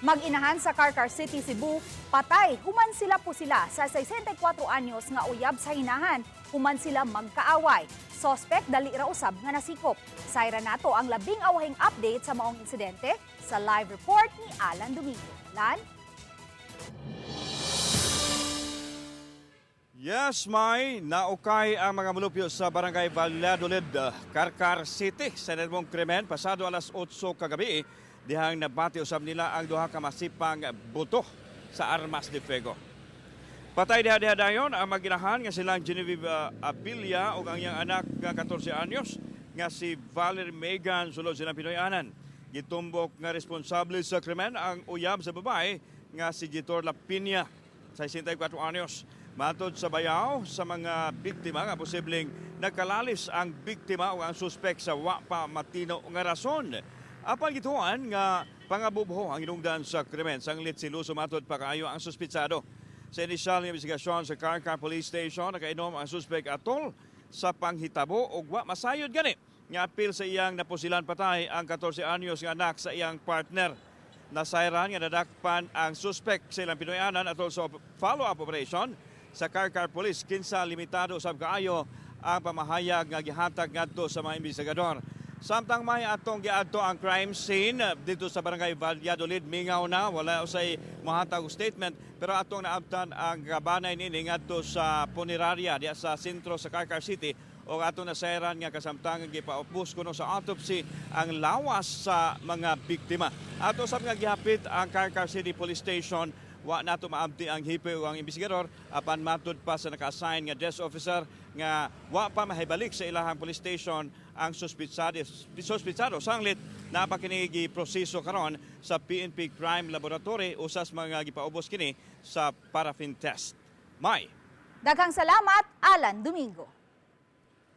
Mag-inahan sa Carcar City, Cebu, patay. Human sila po sila sa 64 anyos nga uyab sa hinahan. Human sila magkaaway. Suspek dali ra usab nga nasikop. Sayra nato ang labing awahing update sa maong insidente sa live report ni Alan Domingo. Lan? Yes, May. Naukay ang mga mulupyo sa Barangay Valladolid, Carcar City. Sa netmong krimen, pasado alas 8 kagabi, dihang nabati usab nila ang duha ka masipang buto sa armas de fuego. Patay diha dayon ang mag-inahan nga silang Genevieve Abilia ug ang iyang anak nga 14 anyos nga si Valerie Megan sulod silang Pinoyanan. Gitumbok nga responsable sa krimen ang uyab sa babae nga si Gitor Lapina, 64 anyos. Matod sa bayaw sa mga biktima nga posibleng nagkalalis ang biktima o ang suspek sa wa pa matino nga rason. Apan gituhoan nga pangabubho ang hinungdan sa krimen. Sanglit seloso matod pa kaayo ang suspitsado. Sa inisyal nga investigasyon sa Carcar Police Station, nakainom ang suspek atol sa panghitabo o wa masayod gani. Nga apil sa iyang napusilan patay ang 14 anyos nga anak sa iyang partner. Nasayran nga nadakpan ang suspek sa ilang Pinoyanan atol sa follow-up operation sa Carcar Police. Kinsa limitado sa kaayo ang pamahayag nga gihatag ngadto sa mga investigador. Samtang may atong giadto ang crime scene dito sa Barangay Valladolid, mingaw na, wala usay mohatag og statement, pero atong naabtan ang kabanay niini ngadto sa punerarya diya sa sentro sa Carcar City o atong nasayran nga kasamtangan gipaupos kuno sa autopsy ang lawas sa mga biktima. Ato sab nga gihapit ang Carcar City Police Station, wa nato maabti ang hipe o ang investigador apan matod pa sa naka-assign nga desk officer nga wa pa mahibalik sa ilahang police station ang suspitsado sanglit napakinigi proseso karon sa PNP Crime Laboratory usas mga gipaubos kini sa paraffin test. May Daghang salamat, Alan Domingo.